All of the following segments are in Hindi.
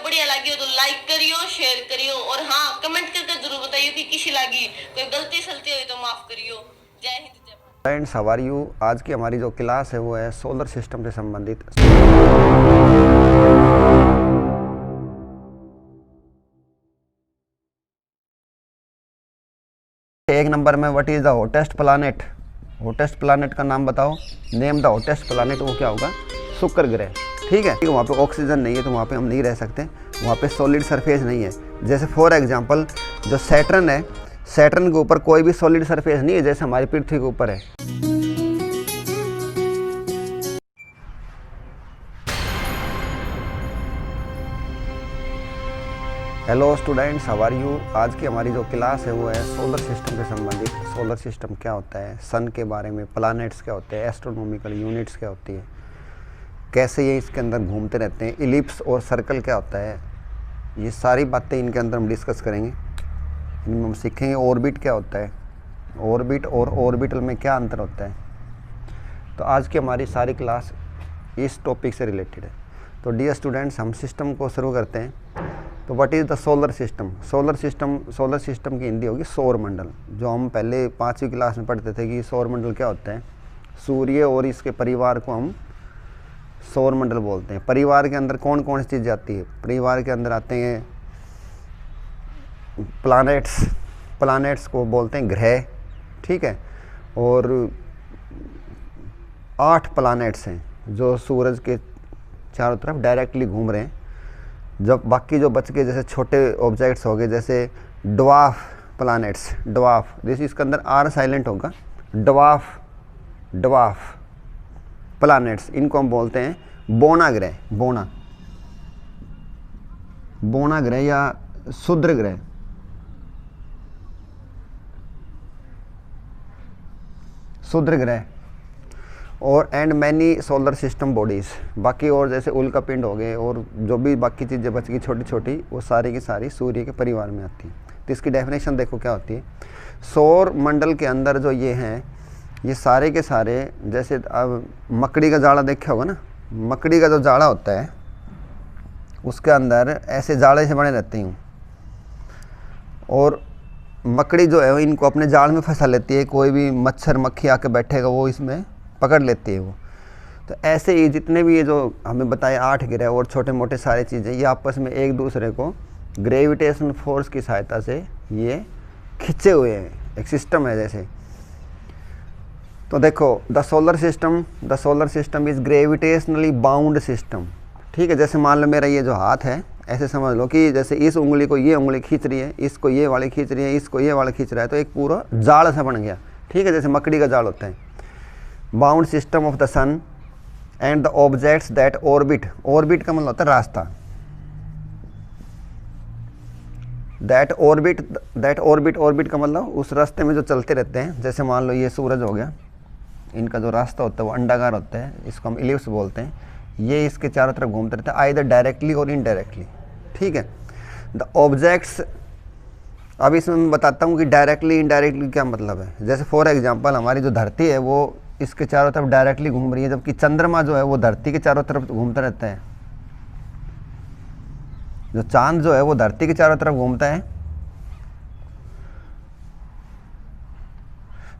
बढ़िया लगी हो तो लाइक करियो, शेयर करियो और हाँ कमेंट करके जरूर बताइए कि कैसी लगी। कोई गलती सलती हुई तो माफ करियो। जय हिंद जय Bharat. Friends, how are you. आज की हमारी जो क्लास है वो है सोलर सिस्टम से संबंधित। एक नंबर में what is the hottest planet. Hottest planet का नाम बताओ। Name the hottest planet. वो क्या होगा? शुक्र ग्रह। ठीक है, वहाँ पे ऑक्सीजन नहीं है तो वहाँ पे हम नहीं रह सकते। वहाँ पे सॉलिड सरफेस नहीं है। जैसे फॉर एग्जांपल जो सैटर्न है, सैटर्न के ऊपर कोई भी सॉलिड सरफेस नहीं है जैसे हमारी पृथ्वी के ऊपर है। Hello students, how are you. आज की हमारी जो क्लास है वो है सोलर सिस्टम से संबंधित। सोलर सिस्टम क्या होता है, सन के बारे में, प्लैनेट्स क्या होते हैं, एस्ट्रोनॉमिकल यूनिट्स क्या होती है, कैसे ये इसके अंदर घूमते रहते हैं, इलिप्स और सर्कल क्या होता है, ये सारी बातें इनके अंदर हम डिस्कस करेंगे। इनमें हम सीखेंगे ऑर्बिट क्या होता है, ऑर्बिट और ऑर्बिटल में क्या अंतर होता है। तो आज की हमारी सारी क्लास इस टॉपिक से रिलेटेड है। तो डियर स्टूडेंट्स, हम सिस्टम को शुरू करते हैं। तो what is the solar system. Solar system की हिंदी होगी सौर मंडल। जो हम पहले 5वीं क्लास में पढ़ते थे कि सौर मंडल क्या होता है। सूर्य और इसके परिवार को हम सौर मंडल बोलते हैं। परिवार के अंदर कौन कौन सी चीज़ें आती है? परिवार के अंदर आते हैं प्लैनेट्स को बोलते हैं ग्रह। ठीक है, और 8 प्लैनेट्स हैं जो सूरज के चारों तरफ डायरेक्टली घूम रहे हैं। जब बाकी जो बच के जैसे छोटे ऑब्जेक्ट्स हो गए, जैसे ड्वार्फ प्लैनेट्स, ड्वार्फ जैसे इसके अंदर आर साइलेंट होगा, ड्वार्फ प्लैनेट्स, इनको हम बोलते हैं बोना ग्रह। बोना ग्रह या क्षुद्र ग्रह। क्षुद्र ग्रह और and many solar system bodies. बाकी और जैसे उल्का पिंड हो गए और जो भी बाकी चीज़ें बच गई छोटी छोटी, वो सारी की सारी सूर्य के परिवार में आती है। तो इसकी डेफिनेशन देखो क्या होती है। सौर मंडल के अंदर जो ये हैं, ये सारे के सारे, जैसे अब मकड़ी का जाड़ा देखा होगा ना, मकड़ी का जो जाड़ा होता है उसके अंदर ऐसे जाड़े से बने रहते हैं और मकड़ी जो है इनको अपने जाल में फंसा लेती है। कोई भी मच्छर मक्खी आके बैठेगा वो इसमें पकड़ लेती है वो। तो ऐसे ही जितने भी ये जो हमें बताए 8 ग्रह और छोटे मोटे सारे चीज़ें, ये आपस में एक दूसरे को ग्रेविटेशन फोर्स की सहायता से ये खिंचे हुए हैं। एक सिस्टम है जैसे। तो देखो, the solar system is gravitationally bound system. ठीक है, जैसे मान लो मेरा ये जो हाथ है, ऐसे समझ लो कि जैसे इस उंगली को ये उंगली खींच रही है, इसको ये वाली खींच रही है, इसको ये वाला खींच रहा है, तो एक पूरा जाल सा बन गया। ठीक है, जैसे मकड़ी का जाल होता है। Bound system of the sun and the objects that orbit. Orbit का मतलब होता है रास्ता। ऑर्बिट का मतलब उस रास्ते में जो चलते रहते हैं। जैसे मान लो ये सूरज हो गया, इनका जो रास्ता होता है वो अंडाकार होता है, इसको हम इलिप्स बोलते हैं। ये इसके चारों तरफ घूमते रहते हैं, आइदर डायरेक्टली और इनडायरेक्टली। ठीक है, द ऑब्जेक्ट्स। अब इसमें मैं बताता हूँ कि डायरेक्टली इनडायरेक्टली क्या मतलब है। जैसे फॉर एग्जांपल हमारी जो धरती है वो इसके चारों तरफ डायरेक्टली घूम रही है, जबकि चंद्रमा जो है वो धरती के चारों तरफ घूमता रहता है। जो चांद जो है वो धरती के चारों तरफ घूमता है,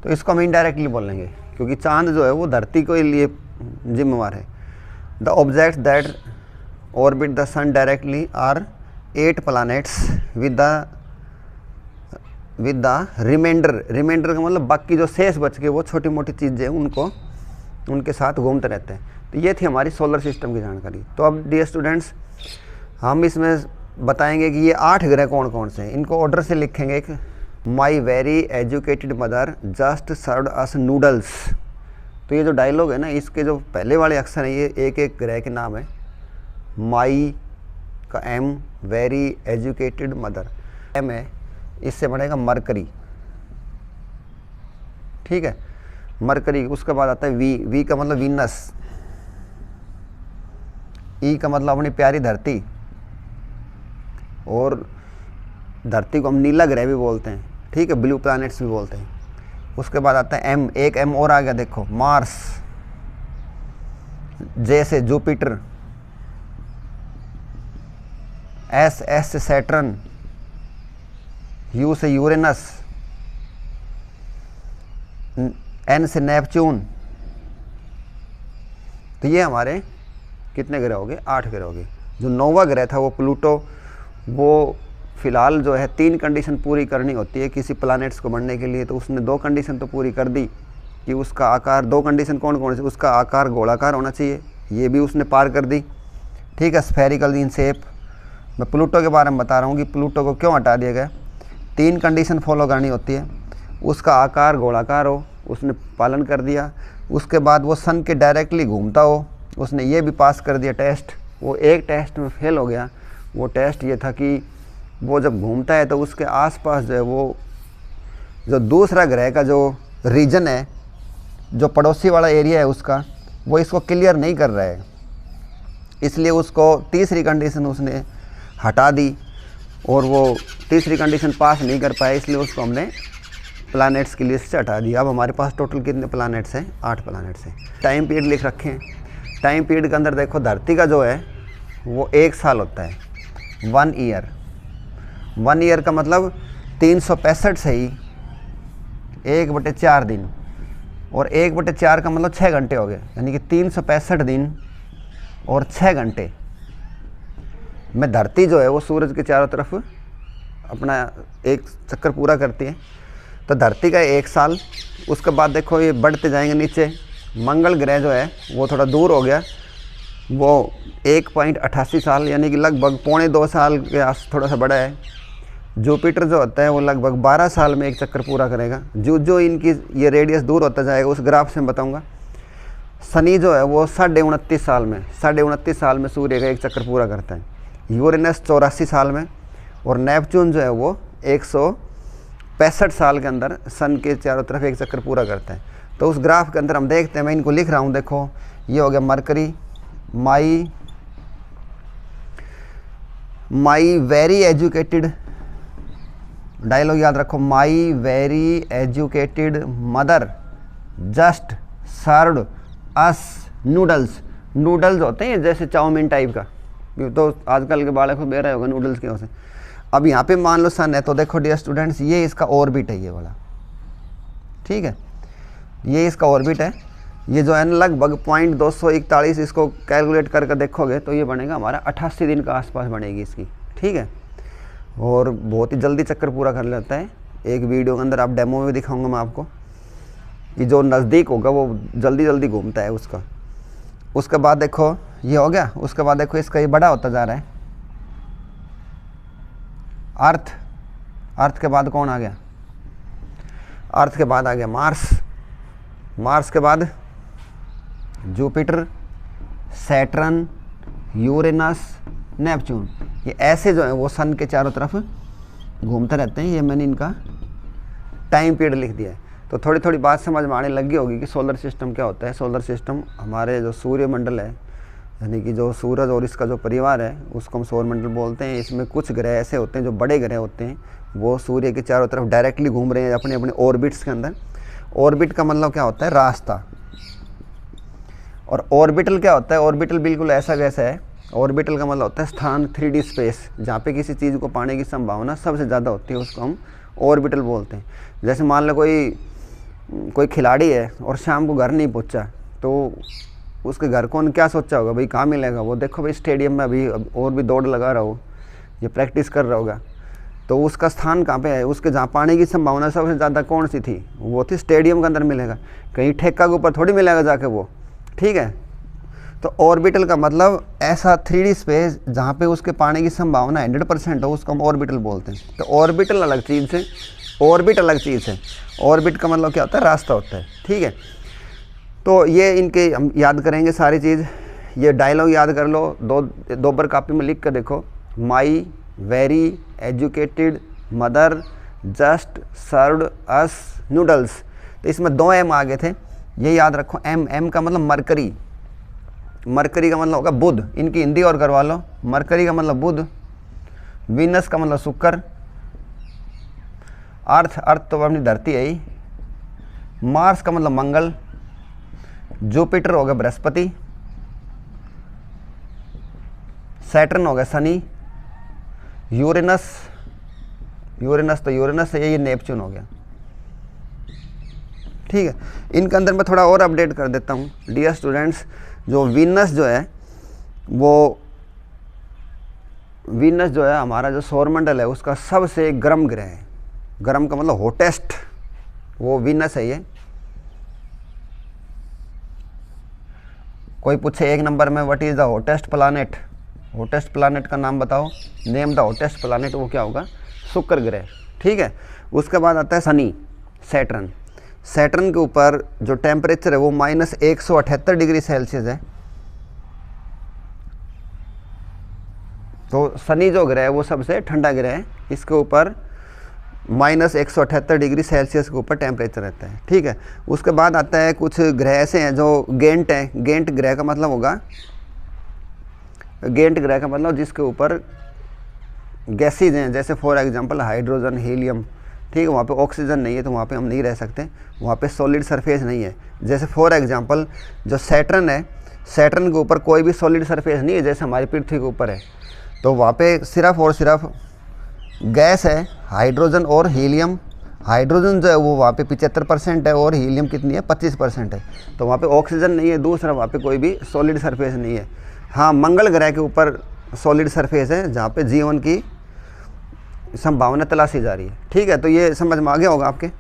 तो इसको हम इनडायरेक्टली बोलेंगे क्योंकि चांद जो है वो धरती के लिए जिम्मेवार है। The objects that orbit the sun directly are 8 planets with the reminder का मतलब बाकी जो शेष बच के वो छोटी मोटी चीज़ें उनको उनके साथ घूमते रहते हैं। तो ये थी हमारी सोलर सिस्टम की जानकारी। तो अब डियर स्टूडेंट्स, हम इसमें बताएंगे कि ये 8 ग्रह कौन कौन से हैं। इनको ऑर्डर से लिखेंगे। एक, माई very educated mother just served us noodles. तो ये जो डायलॉग है ना, इसके जो पहले वाले अक्षर हैं ये एक एक ग्रह के नाम है। माई का M, very educated mother, M है, इससे बढ़ेगा मरकरी। ठीक है, मरकरी। उसके बाद आता है वी का मतलब वीनस, ई का मतलब अपनी प्यारी धरती, और धरती को हम नीला ग्रह भी बोलते हैं। ठीक है, ब्लू प्लैनेट्स भी बोलते हैं। उसके बाद आता है एम, एक एम और आ गया, देखो मार्स, जे से जुपिटर, एस से सैटर्न, यू से यूरेनस, एन से नेपच्यून। तो ये हमारे कितने ग्रह हो गए? 8 ग्रह हो गए। जो 9वां ग्रह था वो प्लूटो, वो फिलहाल जो है 3 कंडीशन पूरी करनी होती है किसी प्लैनेट्स को बनने के लिए, तो उसने 2 कंडीशन तो पूरी कर दी कि उसका आकार, 2 कंडीशन कौन कौन सी? उसका आकार गोलाकार होना चाहिए, ये भी उसने पार कर दी, ठीक है, स्फेरिकल इन शेप। मैं प्लूटो के बारे में बता रहा हूँ कि प्लूटो को क्यों हटा दिया गया। 3 कंडीशन फॉलो करनी होती है, उसका आकार गोलाकार हो, उसने पालन कर दिया। उसके बाद वो सन के डायरेक्टली घूमता हो, उसने ये भी पास कर दिया टेस्ट। वो एक टेस्ट में फेल हो गया। वो टेस्ट ये था कि वो जब घूमता है तो उसके आसपास जो है वो जो दूसरा ग्रह का जो रीजन है, जो पड़ोसी वाला एरिया है उसका, वो इसको क्लियर नहीं कर रहा है, इसलिए उसको तीसरी कंडीशन उसने हटा दी और वो तीसरी कंडीशन पास नहीं कर पाया, इसलिए उसको हमने प्लैनेट्स की लिस्ट से हटा दिया। अब हमारे पास टोटल कितने प्लैनेट्स हैं? 8 प्लैनेट्स हैं। टाइम पीरियड लिख रखे हैं। टाइम पीरियड के अंदर देखो धरती का जो है वो 1 साल होता है, 1 ईयर। 1 ईयर का मतलब 365 से ही 1/4 दिन, और 1/4 का मतलब 6 घंटे हो गए, यानी कि 365 दिन और 6 घंटे में धरती जो है वो सूरज के चारों तरफ अपना एक चक्कर पूरा करती है। तो धरती का 1 साल। उसके बाद देखो ये बढ़ते जाएंगे नीचे। मंगल ग्रह जो है वो थोड़ा दूर हो गया, वो 1.88 साल, यानी कि लगभग 1.25 साल के आस थोड़ा सा बड़ा है। जुपिटर जो होता है वो लगभग 12 साल में एक चक्कर पूरा करेगा। जो इनकी ये रेडियस दूर होता जाएगा उस ग्राफ से मैं बताऊंगा। शनि जो है वो 29.5 साल में, 29.5 साल में सूर्य का एक चक्कर पूरा करता है। यूरेनस 84 साल में, और नेपच्यून जो है वो 165 साल के अंदर सन के चारों तरफ एक चक्कर पूरा करता है। तो उस ग्राफ के अंदर हम देखते हैं, मैं इनको लिख रहा हूँ, देखो ये हो गया Mercury, my very educated, dialogue याद रखो, my very educated mother just served us noodles. Noodles होते हैं जैसे चाउमीन टाइप का, तो आजकल के बालक को बेरा होगा नूडल्स की वजह से। अब यहाँ पे मान लो सन है, तो देखो डियर स्टूडेंट्स ये इसका ऑर्बिट है, ये वाला, ठीक है, ये इसका ऑर्बिट है। ये जो है ना लगभग 0.241, इसको कैलकुलेट करके देखोगे तो ये बनेगा हमारा 88 दिन का आसपास बनेगी इसकी, ठीक है, और बहुत ही जल्दी चक्कर पूरा कर लेता है। एक वीडियो के अंदर आप डेमो में भी दिखाऊंगा मैं आपको कि जो नज़दीक होगा वो जल्दी जल्दी घूमता है उसका। उसके बाद देखो ये हो गया। उसके बाद देखो इसका ये बड़ा होता जा रहा है अर्थ। अर्थ के बाद कौन आ गया? अर्थ के बाद आ गया मार्स। मार्स के बाद जुपिटर, सैटर्न, यूरेनस, नेपच्यून। ये ऐसे जो है वो सन के चारों तरफ घूमते रहते हैं। ये मैंने इनका टाइम पीरियड लिख दिया है। तो थोड़ी थोड़ी बात समझ में आने लगी होगी कि सोलर सिस्टम क्या होता है। सोलर सिस्टम हमारे जो सूर्यमंडल है, यानी कि जो सूरज और इसका जो परिवार है उसको हम सौरमंडल बोलते हैं। इसमें कुछ ग्रह ऐसे होते हैं जो बड़े ग्रह होते हैं, वो सूर्य के चारों तरफ डायरेक्टली घूम रहे हैं अपने अपने ऑर्बिट्स के अंदर। ऑर्बिट का मतलब क्या होता है? रास्ता। और ऑर्बिटल क्या होता है? ऑर्बिटल बिल्कुल ऐसा वैसा है। ऑर्बिटल का मतलब होता है स्थान, 3D स्पेस, जहाँ पे किसी चीज़ को पाने की संभावना सबसे ज़्यादा होती है, उसको हम ऑर्बिटल बोलते हैं। जैसे मान लो कोई खिलाड़ी है और शाम को घर नहीं पहुँचा, तो उसके घर कौन क्या सोचा होगा, भाई कहाँ मिलेगा? वो देखो भाई स्टेडियम में अभी और भी दौड़ लगा रहा हो, ये प्रैक्टिस कर रहा होगा, तो उसका स्थान कहाँ पे है? उसके जहाँ पाने की संभावना सबसे ज़्यादा कौन सी थी? वो थी स्टेडियम के अंदर मिलेगा, कहीं ठेका के ऊपर थोड़ी मिलेगा जाके वो, ठीक है। तो ऑर्बिटल का मतलब ऐसा 3D स्पेस जहाँ पे उसके पाने की संभावना 100% हो, उसको हम ऑर्बिटल बोलते हैं। तो ऑर्बिटल अलग चीज़ है, ऑर्बिट अलग चीज़ है। ऑर्बिट का मतलब क्या होता है? रास्ता होता है, ठीक है। तो ये इनके हम याद करेंगे सारी चीज़। ये डायलॉग याद कर लो, दो बार कॉपी में लिख कर देखो। माई very educated mother just served us noodles. तो इसमें 2 M आगे थे, ये याद रखो। M का मतलब मरकरी, मरकरी का मतलब होगा बुध। इनकी हिंदी और करवा लो। मरकरी का मतलब बुध, वीनस का मतलब शुक्र, अर्थ तो अपनी धरती है ही, मार्स का मतलब मंगल, जुपिटर हो गया बृहस्पति, सैटर्न हो गया शनि, यूरेनस, यूरेनस तो यूरेनस है, ये नेपच्यून हो गया। ठीक है, इनके अंदर मैं थोड़ा और अपडेट कर देता हूँ डियर स्टूडेंट्स। जो वीनस जो है वो, वीनस जो है हमारा जो सौरमंडल है उसका सबसे गर्म ग्रह है। गर्म का मतलब हॉटेस्ट, वो वीनस है ये। कोई पूछे एक नंबर में what is the hottest planet, hottest planet का नाम बताओ, नेम द हॉटेस्ट प्लानेट, वो क्या होगा? शुक्र ग्रह। ठीक है, उसके बाद आता है शनि, सैटर्न। सैटर्न के ऊपर जो टेम्परेचर है वो -178 डिग्री सेल्सियस है। तो शनि जो ग्रह है वो सबसे ठंडा ग्रह है, इसके ऊपर -178 डिग्री सेल्सियस के ऊपर टेम्परेचर रहता है। ठीक है, उसके बाद आता है कुछ ग्रह ऐसे हैं जो गेंट है। गेंट ग्रह का मतलब होगा, गेंट ग्रह का मतलब जिसके ऊपर गैसेज हैं, जैसे फॉर एग्जांपल हाइड्रोजन, हीलियम। ठीक है, वहाँ पे ऑक्सीजन नहीं है तो वहाँ पे हम नहीं रह सकते, वहाँ पे सॉलिड सरफेस नहीं है। जैसे फॉर एग्जांपल जो सैटर्न है, सैटर्न के ऊपर कोई भी सॉलिड सरफेस नहीं है जैसे हमारी पृथ्वी के ऊपर है। तो वहाँ पे सिर्फ और सिर्फ गैस है, हाइड्रोजन और हीलियम। हाइड्रोजन जो है वो वहाँ पे 75% है और हीलियम कितनी है? 25% है। तो वहाँ पे ऑक्सीजन नहीं है, दूसरा वहाँ पे कोई भी सॉलिड सरफेस नहीं है। हाँ, मंगल ग्रह के ऊपर सॉलिड सरफेस है जहाँ पे जीवन की संभावना तलाशी जा रही है। ठीक है, तो ये समझ में आ गया होगा आपके।